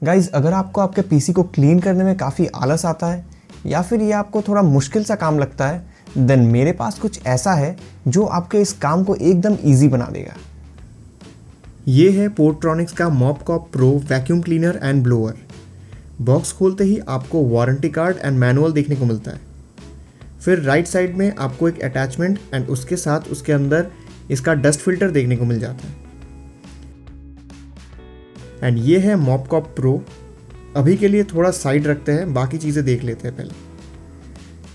Guys, अगर आपको आपके पीसी को क्लीन करने में काफ़ी आलस आता है या फिर ये आपको थोड़ा मुश्किल सा काम लगता है, देन मेरे पास कुछ ऐसा है जो आपके इस काम को एकदम ईजी बना देगा। ये है पोर्ट्रॉनिक्स का MopCop pro vacuum cleaner and blower. Box खोलते ही आपको वारंटी कार्ड एंड मैनुअल देखने को मिलता है। फिर राइट साइड में आपको एक अटैचमेंट एंड उसके साथ उसके अंदर इसका डस्ट फिल्टर देखने को मिल जाता है। एंड ये है मॉपकॉप प्रो। अभी के लिए थोड़ा साइड रखते हैं, बाकी चीज़ें देख लेते हैं पहले।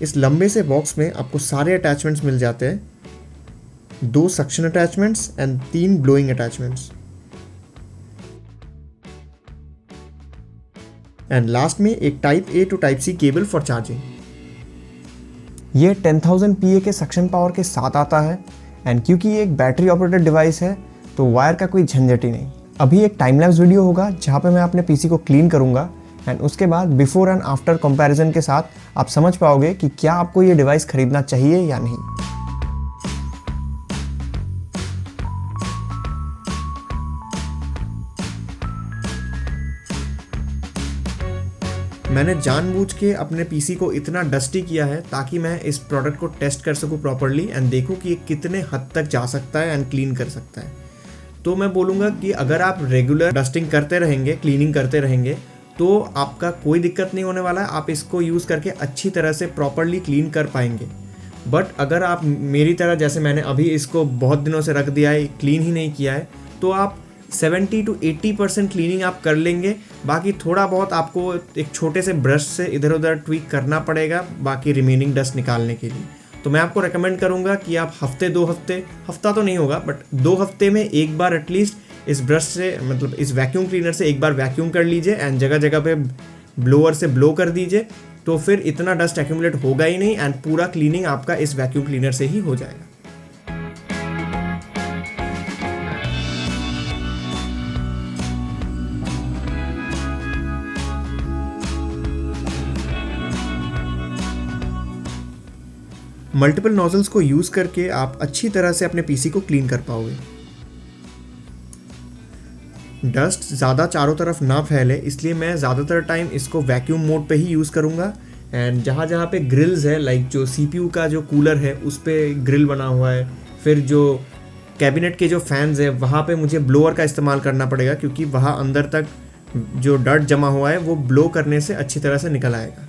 इस लंबे से बॉक्स में आपको सारे अटैचमेंट्स मिल जाते हैं, 2 suction attachments and 3 blowing attachments. And last में एक type A to type C cable for charging. ये 10,000 PA के सक्शन पावर के साथ आता है एंड क्योंकि ये एक बैटरी ऑपरेटेड डिवाइस है तो वायर का कोई झंझट ही नहीं। अभी एक टाइम लैप्स वीडियो होगा जहाँ पे मैं अपने पीसी को क्लीन करूँगा एंड उसके बाद बिफोर एंड आफ्टर कंपैरिजन के साथ आप समझ पाओगे कि क्या आपको ये डिवाइस खरीदना चाहिए या नहीं। मैंने जानबूझ के अपने पीसी को इतना डस्टी किया है ताकि मैं इस प्रोडक्ट को टेस्ट कर सकूं प्रॉपर्ली एंड देखूं कि ये कितने हद तक जा सकता है एंड क्लीन कर सकता है। तो मैं बोलूँगा कि अगर आप रेगुलर डस्टिंग करते रहेंगे, क्लीनिंग करते रहेंगे, तो आपका कोई दिक्कत नहीं होने वाला है। आप इसको यूज़ करके अच्छी तरह से प्रॉपर्ली क्लीन कर पाएंगे। बट अगर आप मेरी तरह, जैसे मैंने अभी इसको बहुत दिनों से रख दिया है, क्लीन ही नहीं किया है, तो आप 70 to 80% क्लीनिंग आप कर लेंगे। बाकी थोड़ा बहुत आपको एक छोटे से ब्रश से इधर उधर ट्वीक करना पड़ेगा बाकी रिमेनिंग डस्ट निकालने के लिए। तो मैं आपको रेकमेंड करूंगा कि आप हफ्ता तो नहीं होगा बट 2 हफ्ते में एक बार एटलीस्ट इस ब्रश से, मतलब इस वैक्यूम क्लीनर से एक बार वैक्यूम कर लीजिए एंड जगह जगह पे ब्लोअर से ब्लो कर दीजिए। तो फिर इतना डस्ट एक्यूमुलेट होगा ही नहीं एंड पूरा क्लीनिंग आपका इस वैक्यूम क्लीनर से ही हो जाएगा। मल्टीपल नोजल्स को यूज़ करके आप अच्छी तरह से अपने पीसी को क्लीन कर पाओगे। डस्ट ज़्यादा चारों तरफ ना फैले इसलिए मैं ज़्यादातर टाइम इसको वैक्यूम मोड पे ही यूज़ करूँगा। एंड जहाँ जहाँ पे ग्रिल्स है, लाइक जो CPU का जो कूलर है उस पर ग्रिल बना हुआ है, फिर जो कैबिनेट के जो फैंस है वहाँ पे मुझे ब्लोअर का इस्तेमाल करना पड़ेगा क्योंकि वहाँ अंदर तक जो डर्ट जमा हुआ है वो ब्लो करने से अच्छी तरह से निकल आएगा।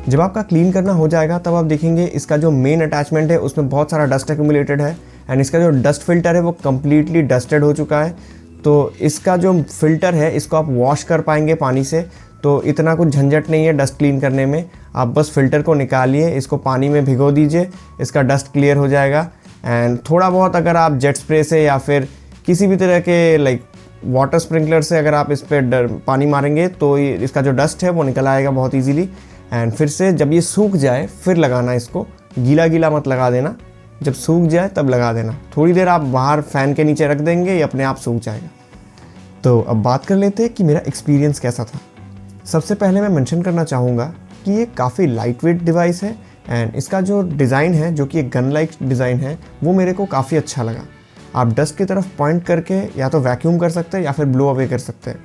जब आपका क्लीन करना हो जाएगा तब आप देखेंगे इसका जो मेन अटैचमेंट है उसमें बहुत सारा डस्ट एक्यूमुलेटेड है एंड इसका जो डस्ट फिल्टर है वो कम्प्लीटली डस्टेड हो चुका है। तो इसका जो फिल्टर है इसको आप वॉश कर पाएंगे पानी से, तो इतना कुछ झंझट नहीं है डस्ट क्लीन करने में। आप बस फिल्टर को निकालिए, इसको पानी में भिगो दीजिए, इसका डस्ट क्लियर हो जाएगा। एंड थोड़ा बहुत अगर आप जेट स्प्रे से या फिर किसी भी तरह के लाइक वाटर स्प्रिंकलर से अगर आप इस पर पानी मारेंगे तो इसका जो डस्ट है वो निकल आएगा बहुत ईजीली। एंड फिर से जब ये सूख जाए फिर लगाना, इसको गीला गीला मत लगा देना, जब सूख जाए तब लगा देना। थोड़ी देर आप बाहर फ़ैन के नीचे रख देंगे, ये अपने आप सूख जाएगा। तो अब बात कर लेते हैं कि मेरा एक्सपीरियंस कैसा था। सबसे पहले मैं मेंशन करना चाहूँगा कि ये काफ़ी लाइट वेट डिवाइस है एंड इसका जो डिज़ाइन है, जो कि एक गन लाइक डिज़ाइन है, वो मेरे को काफ़ी अच्छा लगा। आप डस्ट की तरफ पॉइंट करके या तो वैक्यूम कर सकते हैं या फिर ब्लो अवे कर सकते हैं।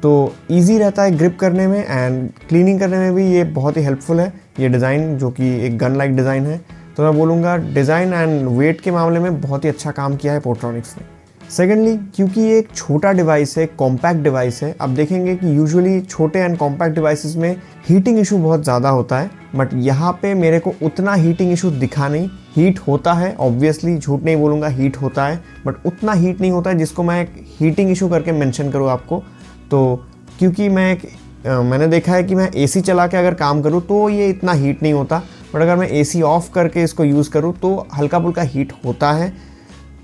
तो ईजी रहता है ग्रिप करने में एंड क्लीनिंग करने में भी ये बहुत ही हेल्पफुल है ये डिज़ाइन, जो कि एक गन लाइक डिज़ाइन है। तो मैं बोलूँगा डिज़ाइन एंड वेट के मामले में बहुत ही अच्छा काम किया है पोर्ट्रॉनिक्स ने। सेकेंडली, क्योंकि ये एक छोटा डिवाइस है, कॉम्पैक्ट डिवाइस है, आप देखेंगे कि यूजुअली छोटे एंड कॉम्पैक्ट डिवाइसेस में हीटिंग इशू बहुत ज़्यादा होता है, बट यहाँ पे मेरे को उतना हीटिंग इशू दिखा नहीं। हीट होता है, ऑब्वियसली झूठ नहीं बोलूँगा, हीट होता है, बट उतना हीट नहीं होता है जिसको मैं एक हीटिंग इशू करके मेंशन करूँ आपको। तो क्योंकि मैंने देखा है कि मैं एसी चला के अगर काम करूँ तो ये इतना हीट नहीं होता, बट अगर मैं एसी ऑफ करके इसको यूज़ करूँ तो हल्का फुल्का हीट होता है।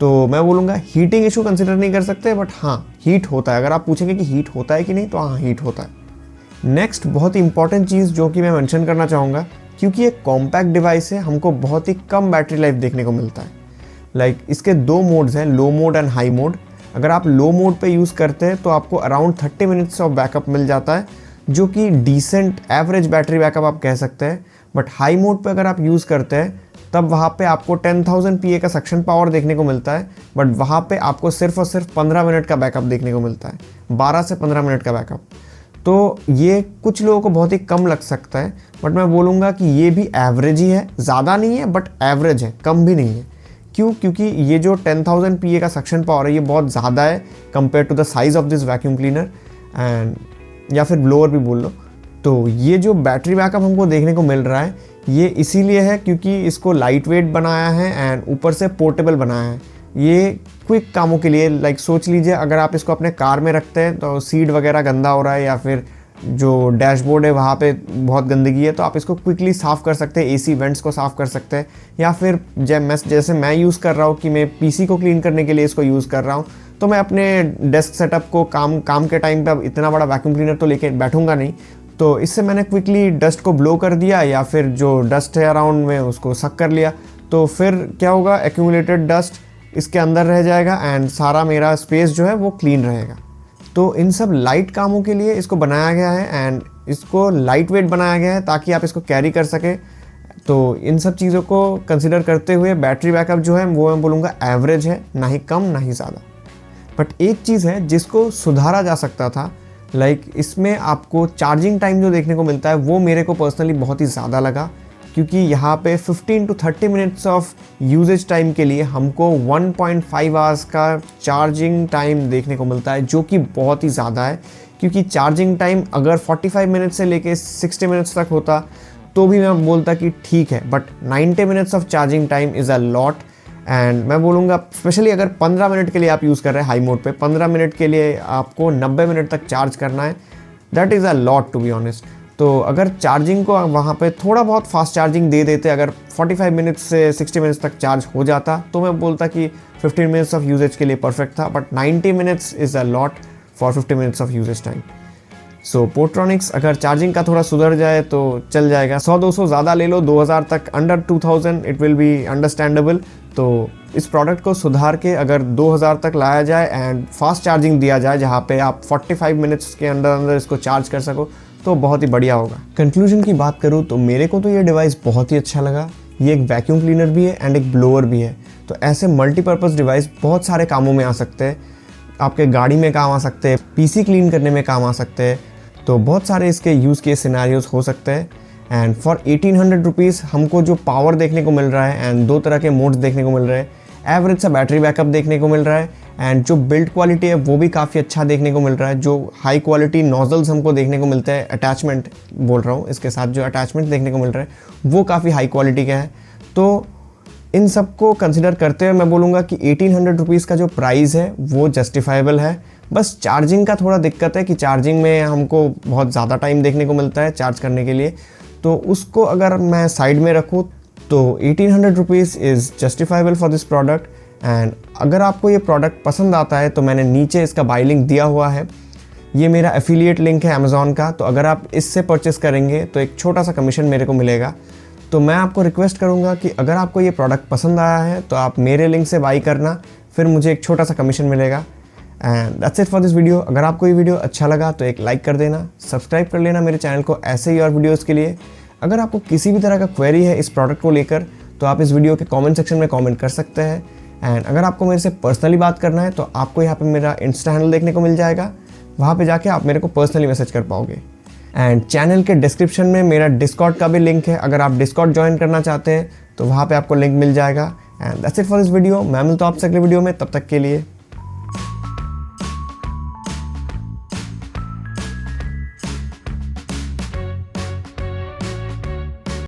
तो मैं बोलूँगा हीटिंग इशू कंसिडर नहीं कर सकते, बट हाँ हीट होता है। अगर आप पूछेंगे कि हीट होता है कि नहीं, तो हाँ हीट होता है। नेक्स्ट बहुत ही इंपॉर्टेंट चीज़ जो कि मैं मेंशन करना चाहूँगा, क्योंकि ये कॉम्पैक्ट डिवाइस है, हमको बहुत ही कम बैटरी लाइफ देखने को मिलता है। लाइक इसके 2 मोड्स हैं, लो मोड एंड हाई मोड। अगर आप लो मोड पे यूज़ करते हैं तो आपको अराउंड 30 मिनट्स ऑफ बैकअप मिल जाता है, जो कि डिसेंट एवरेज बैटरी बैकअप आप कह सकते हैं। बट हाई मोड पे अगर आप यूज़ करते हैं तब वहाँ पे आपको 10,000 PA का सक्शन पावर देखने को मिलता है, बट वहाँ पे आपको सिर्फ और सिर्फ 15 मिनट का बैकअप देखने को मिलता है, 12 से 15 मिनट का बैकअप। तो ये कुछ लोगों को बहुत ही कम लग सकता है, बट मैं बोलूँगा कि ये भी एवरेज ही है, ज़्यादा नहीं है बट एवरेज है, कम भी नहीं है। क्यों? क्योंकि ये जो 10,000 PA का सक्शन पावर है ये बहुत ज़्यादा है compare to the size of this vacuum cleaner, and या फिर ब्लोअर भी बोल लो। तो ये जो बैटरी बैकअप हमको देखने को मिल रहा है ये इसीलिए है क्योंकि इसको लाइट वेट बनाया है एंड ऊपर से पोर्टेबल बनाया है। ये क्विक कामों के लिए, लाइक सोच लीजिए अगर आप इसको अपने कार में रखते हैं तो सीट वगैरह गंदा हो रहा है या फिर जो डैशबोर्ड है वहाँ पे बहुत गंदगी है, तो आप इसको क्विकली साफ़ कर सकते हैं, एसी वेंट्स को साफ़ कर सकते हैं। या फिर जैसे मैं यूज़ कर रहा हूँ कि मैं पीसी को क्लीन करने के लिए इसको यूज़ कर रहा हूँ, तो मैं अपने डेस्क सेटअप को काम के टाइम पे अब इतना बड़ा वैक्यूम क्लीनर तो लेके बैठूंगा नहीं, तो इससे मैंने क्विकली डस्ट को ब्लो कर दिया या फिर जो डस्ट है अराउंड में उसको सक कर लिया। तो फिर क्या होगा, एक्यूमुलेटेड डस्ट इसके अंदर रह जाएगा एंड सारा मेरा स्पेस जो है वो क्लीन रहेगा। तो इन सब लाइट कामों के लिए इसको बनाया गया है एंड इसको लाइट वेट बनाया गया है ताकि आप इसको कैरी कर सकें। तो इन सब चीज़ों को कंसिडर करते हुए बैटरी बैकअप जो है वो मैं बोलूँगा एवरेज है, ना ही कम ना ही ज़्यादा। बट एक चीज़ है जिसको सुधारा जा सकता था, लाइक इसमें आपको चार्जिंग टाइम जो देखने को मिलता है वो मेरे को पर्सनली बहुत ही ज़्यादा लगा, क्योंकि यहाँ पे 15 to 30 minutes of usage time के लिए हमको 1.5 आवर्स का चार्जिंग टाइम देखने को मिलता है, जो कि बहुत ही ज़्यादा है। क्योंकि चार्जिंग टाइम अगर 45 मिनट से लेके 60 मिनट्स तक होता तो भी मैं बोलता कि ठीक है, but 90 minutes of charging time is a lot. And मैं बोलूँगा स्पेशली अगर 15 मिनट के लिए आप यूज़ कर रहे हैं हाई मोड पे, 15 मिनट के लिए आपको 90 मिनट तक चार्ज करना है, that is a lot to be honest. तो अगर चार्जिंग को वहाँ पे थोड़ा बहुत फास्ट चार्जिंग दे देते, अगर 45 मिनट्स से 60 मिनट्स तक चार्ज हो जाता, तो मैं बोलता कि 15 मिनट्स ऑफ यूजेज के लिए परफेक्ट था। But 90 minutes is a lot for 50 minutes of usage time. So Portronics अगर चार्जिंग का थोड़ा सुधर जाए तो चल जाएगा, 100-200 ज़्यादा ले लो, 2000 तक, under 2000 it will be understandable. तो इस प्रोडक्ट को सुधार के अगर 2000 तक लाया जाए एंड फास्ट चार्जिंग दिया जाए, जहाँ पे आप 45 मिनट्स के अंदर इसको चार्ज कर सको, तो बहुत ही बढ़िया होगा। कंक्लूजन की बात करूँ तो मेरे को तो ये डिवाइस बहुत ही अच्छा लगा। ये एक वैक्यूम क्लीनर भी है एंड एक ब्लोअर भी है, तो ऐसे मल्टीपर्पज़ डिवाइस बहुत सारे कामों में आ सकते हैं। आपके गाड़ी में काम आ सकते हैं, पीसी क्लीन करने में काम आ सकते हैं, तो बहुत सारे इसके यूज़ केस सिनेरियोज हो सकते हैं। एंड फॉर 1800 रुपीज़ हमको जो पावर देखने को मिल रहा है एंड 2 तरह के मोड्स देखने को मिल रहे हैं, एवरेज सा बैटरी बैकअप देखने को मिल रहा है, एंड जो बिल्ड क्वालिटी है वो भी काफ़ी अच्छा देखने को मिल रहा है। जो हाई क्वालिटी नोजल्स हमको देखने को मिलते हैं, अटैचमेंट बोल रहा हूँ, इसके साथ जो अटैचमेंट देखने को मिल रहा है वो काफ़ी हाई क्वालिटी का है। तो इन सब को कंसिडर करते हुए मैं बोलूँगा कि 1800 रुपीज़ का जो प्राइस है वो जस्टिफाइबल है। बस चार्जिंग का थोड़ा दिक्कत है कि चार्जिंग में हमको बहुत ज़्यादा टाइम देखने को मिलता है चार्ज करने के लिए, तो उसको अगर मैं साइड में रखूँ तो 1800 rupees is justifiable for this product. And अगर आपको ये प्रोडक्ट पसंद आता है तो मैंने नीचे इसका बाय लिंक दिया हुआ है, ये मेरा एफिलिएट लिंक है अमेज़ॉन का, तो अगर आप इससे परचेस करेंगे तो एक छोटा सा कमीशन मेरे को मिलेगा। तो मैं आपको रिक्वेस्ट करूँगा कि अगर आपको ये प्रोडक्ट पसंद आया है तो आप मेरे लिंक से बाई करना, फिर मुझे एक छोटा सा कमीशन मिलेगा। And that's it for this video. अगर आपको ये वीडियो अच्छा लगा तो एक लाइक कर देना, सब्सक्राइब कर लेना मेरे चैनल को ऐसे ही और वीडियोज़ के लिए। अगर आपको किसी भी तरह का क्वेरी है इस प्रोडक्ट को लेकर तो आप इस वीडियो के कमेंट सेक्शन में कमेंट कर सकते हैं। एंड अगर आपको मेरे से पर्सनली बात करना है तो आपको यहाँ पे मेरा इंस्टा हैंडल देखने को मिल जाएगा, वहाँ पे जाके आप मेरे को पर्सनली मैसेज कर पाओगे। एंड चैनल के डिस्क्रिप्शन में मेरा डिस्कॉर्ड का भी लिंक है, अगर आप डिस्कॉर्ड ज्वाइन करना चाहते हैं तो वहाँ पे आपको लिंक मिल जाएगा। And that's it for this video. मैं मिलता हूँ आपसे अगले वीडियो में, तब तक के लिए